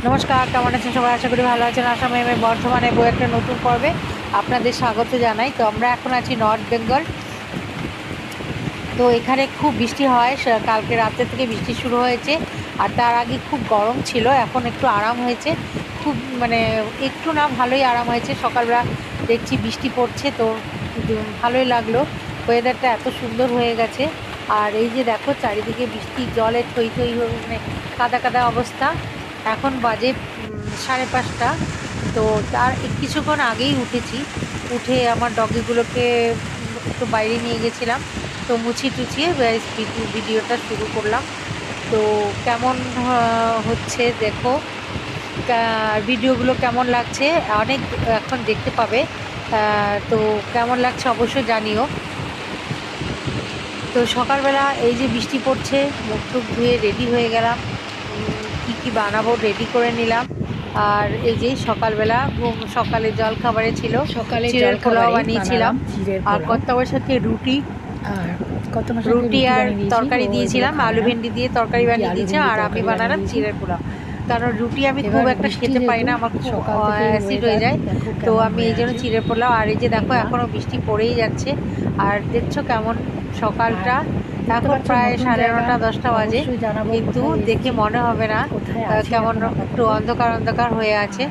নমস্কার, কেমন আছেন সবাই? আশা করি ভালো আছেন। আসাম আমি বর্ধমানে বই একটা নতুন পর্বে আপনাদের স্বাগত জানাই। তো আমরা এখন আছি নর্থ বেঙ্গল। তো এখানে খুব বৃষ্টি হয়, কালকে রাতে থেকে বৃষ্টি শুরু হয়েছে। আর তার আগে খুব গরম ছিল, এখন একটু আরাম হয়েছে। খুব মানে একটু না, ভালোই আরাম হয়েছে। সকালবেলা দেখছি বৃষ্টি পড়ছে, তো ভালোই লাগলো। ওয়েদারটা এত সুন্দর হয়ে গেছে। আর এই যে দেখো, চারিদিকে বৃষ্টির জলে থই থই মানে কাদা কাদা অবস্থা। এখন বাজে 5:30। তো তার কিছুক্ষণ আগেই উঠেছি। উঠে আমার ডগিগুলোকে একটু বাইরে নিয়ে গেছিলাম। তো মুছিয়ে টুছিয়ে ভিডিওটা শুরু করলাম। তো কেমন হচ্ছে দেখো, ভিডিওগুলো কেমন লাগছে অনেক এখন দেখতে পাবে। তো কেমন লাগছে অবশ্যই জানিও। তো সকালবেলা এই যে বৃষ্টি পড়ছে, মুখ টুক ধুয়ে রেডি হয়ে গেলাম। কি বানাবো রেডি করে নিলাম। আর এই যে সকালবেলা সকালে জল খাবারে ছিল চিড়ের পোলাও বানিয়েছিলাম। আর কর্তাবার সাথে রুটি আর তরকারি দিয়েছিলাম। আলু ভেন্ডি দিয়ে তরকারি বানিয়ে দিয়েছে। আর আমি বানালাম চিড়ের পোলাও। কারণ রুটি আমি খুব একটা খেতে পারি না, আমার খুব অ্যাসিড হয়ে যায়। তো আমি এই জন্য চিড়ের পোলাও। আর এই যে দেখো, এখনও বৃষ্টি পড়েই যাচ্ছে। আর দেখছো কেমন সকালটা, এখন প্রায় 9:30 10টা বাজে, কিন্তু দেখে মনে হবে না কেমন একটু অন্ধকার অন্ধকার হয়ে আছে।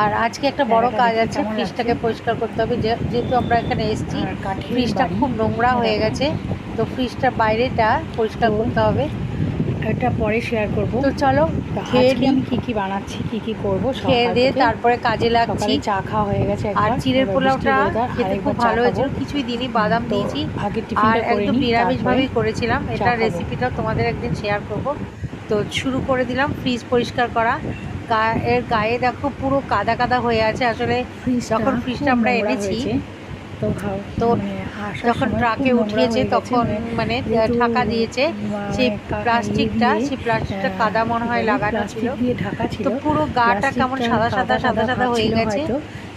আর আজকে একটা বড় কাজ আছে, ফ্রিজটাকে পরিষ্কার করতে হবে। যেহেতু আমরা এখানে এসেছি, ফ্রিজটা খুব নোংরা হয়ে গেছে। তো ফ্রিজটার বাইরেটা পরিষ্কার করতে হবে। এটা পরে শেয়ার করবো। তো চলো খেয়ে নিই। আমি কি বানাচ্ছি, কি করবো, খেয়ে দিয়ে তারপরে কাজে লাগছি। চা খাওয়া হয়ে গেছে। আর চিড়ের পোলাওটা খেতে খুব ভালো হয়েছিল। কিছুই দিনই বাদাম দিয়েছি, আর একদম নিরামিষভাবেই করেছিলাম। এটা রেসিপিটাও তোমাদের একদিন শেয়ার করব। তো শুরু করে দিলাম ফ্রিজ পরিষ্কার করা। এর গায়ে দেখো পুরো কাদা কাদা হয়ে আছে। আসলে যখন ফ্রিজটা আমরা এনেছি, তো যখন ট্রাকে উঠিয়েছে তখন মানে ঢাকা দিয়েছে সেই প্লাস্টিকটা কাদা মনে হয় লাগানো ছিল। তো পুরো গাটা কেমন সাদা সাদা সাদা সাদা হয়ে গেছে।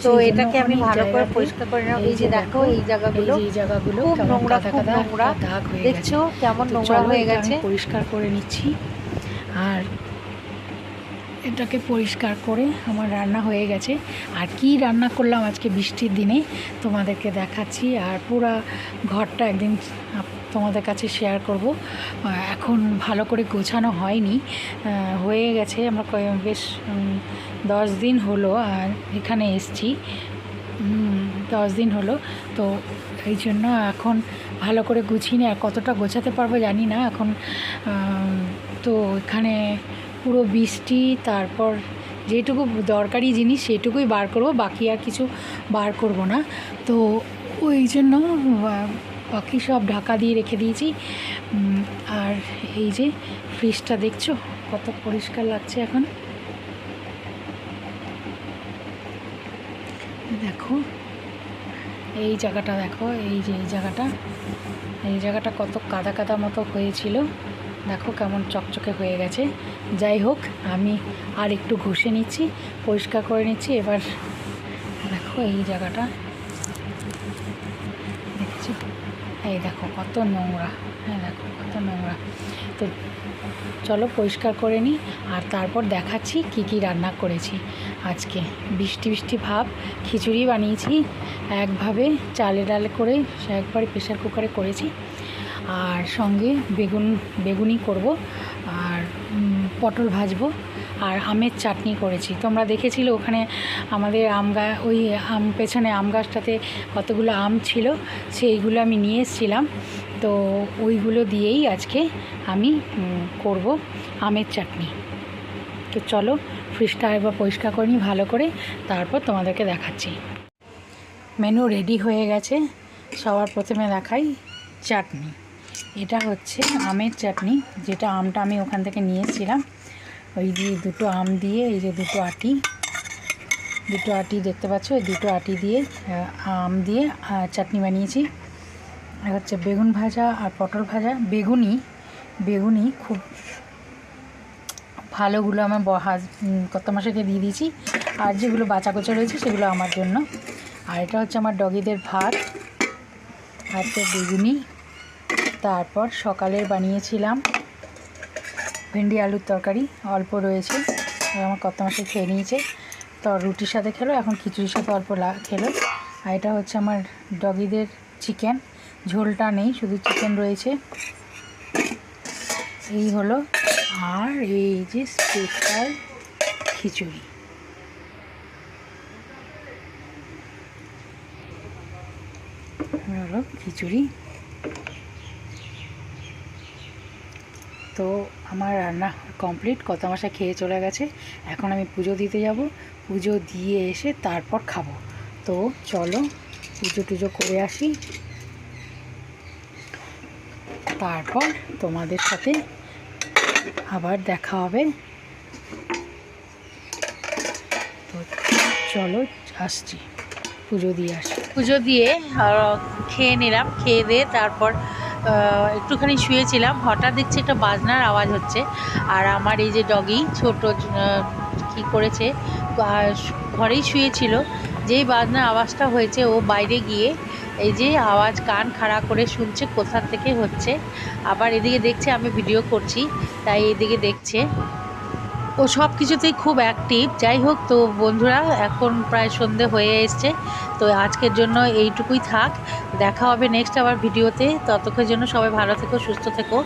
তো এটাকে আমি ভালো করে পরিষ্কার করে নেব। এই যে দেখো, এই জায়গাগুলো খুব নোংরা, খুব নোংরা। দেখছো কেমন নোংরা হয়ে গেছে। পরিষ্কার করে নিচ্ছি। আর এটাকে পরিষ্কার করে আমার রান্না হয়ে গেছে। আর কি রান্না করলাম আজকে বৃষ্টির দিনে তোমাদেরকে দেখাচ্ছি। আর পুরো ঘরটা একদিন তোমাদের কাছে শেয়ার করব। এখন ভালো করে গোছানো হয়নি, হয়ে গেছে। আমরা বেশ 10 দিন হলো আর এখানে এসছি, 10 দিন হলো। তো এই জন্য এখন ভালো করে গুছিয়ে আর কতটা গোছাতে পারবো জানি না এখন। তো এখানে পুরো বৃষ্টি, তারপর যেটুকু দরকারি জিনিস সেটুকুই বার করব, বাকি আর কিছু বার করব না। তো ওই জন্য বাকি সব ঢাকা দিয়ে রেখে দিয়েছি। আর এই যে ফ্রিজটা দেখছো কত পরিষ্কার লাগছে এখন। দেখো এই জায়গাটা, দেখো এই যে এই জায়গাটা কত কাদা কাদা মতো হয়েছিল, দেখো কেমন চকচকে হয়ে গেছে। যাই হোক, আমি আর একটু ঘষে নিচ্ছি, পরিষ্কার করে নিচ্ছি। এবার দেখো এই জায়গাটা দেখছি, এই দেখো কত নোংরা। হ্যাঁ দেখো কত নোংরা। তো চলো পরিষ্কার করে নিই আর তারপর দেখাচ্ছি কি রান্না করেছি আজকে। বৃষ্টি বৃষ্টি ভাব, খিচুড়ি বানিয়েছি একভাবে চালে ডালে করে, একবারে প্রেশার কুকারে করেছি। আর সঙ্গে বেগুনি করব, আর পটল ভাজবো, আর আমের চাটনি করেছি। তোমরা দেখেছিলে ওখানে আমাদের পেছনে আম গাছটাতে কতগুলো আম ছিল, সেইগুলো আমি নিয়ে এসেছিলাম। তো ওইগুলো দিয়েই আজকে আমি করব আমের চাটনি। তো চলো ফ্রিজটা একবার পরিষ্কার করে নিই ভালো করে, তারপর তোমাদেরকে দেখাচ্ছি। মেনু রেডি হয়ে গেছে। সবার প্রথমে দেখাই চাটনি। এটা হচ্ছে আমের চাটনি, যেটা আমটা আমি ওখান থেকে নিয়ে এসেছিলাম। ওই দিয়ে দুটো আম দিয়ে, এই যে দুটো আটি দেখতে পাচ্ছ, এই দুটো আটি দিয়ে আম দিয়ে চাটনি বানিয়েছি। আর হচ্ছে বেগুন ভাজা আর পটল ভাজা। বেগুনি খুব ভালোগুলো আমার কত মাসেকে দিয়ে দিয়েছি, আর যেগুলো বাঁচা কোচা রয়েছে সেগুলো আমার জন্য। আর এটা হচ্ছে আমার ডগিদের ভাত, আর তো বেগুনি। তারপর সকালের বানিয়েছিলাম ভেন্ডি আলুর তরকারি অল্প রয়েছে, আর আমার কত মাসে খেয়ে নিয়েছে, তো রুটির সাথে খেলো, এখন খিচুড়ির সাথে অল্প খেলো। আর এটা হচ্ছে আমার ডগিদের চিকেন, ঝোলটা নেই, শুধু চিকেন রয়েছে। এই হলো, আর এই যে স্পেশাল খিচুড়ি। হলো খিচুড়ি। তো আমার রান্না কমপ্লিট, কত মাসে খেয়ে চলে গেছে। এখন আমি পুজো দিতে যাব, পুজো দিয়ে এসে তারপর খাবো। তো চলো পুজো টুজো করে আসি, তারপর তোমাদের সাথে আবার দেখা হবে। তো চলো আসছি, পুজো দিয়ে আসি। পুজো দিয়ে খেয়ে নিলাম, খেয়ে দিয়ে তারপর একটুখানি শুয়েছিলাম। হঠাৎ দেখছি একটা বাজনার আওয়াজ হচ্ছে, আর আমার এই যে ডগি ছোট কি করেছে, ঘরেই শুয়েছিল, যেই বাজনার আওয়াজটা হয়েছে ও বাইরে গিয়ে এই যে আওয়াজ কান খাড়া করে শুনছে কোথা থেকে হচ্ছে, আবার এদিকে দেখছে আমি ভিডিও করছি, তাই এদিকে দেখছে। ও সব কিছুতেই খুব অ্যাক্টিভ। যাই হোক, তো বন্ধুরা এখন প্রায় সন্ধে হয়ে এসছে, তো আজকের জন্য এইটুকুই থাক। দেখা হবে নেক্সট আবার ভিডিওতে, ততক্ষণের জন্য সবাই ভালো থেকো, সুস্থ থেকো,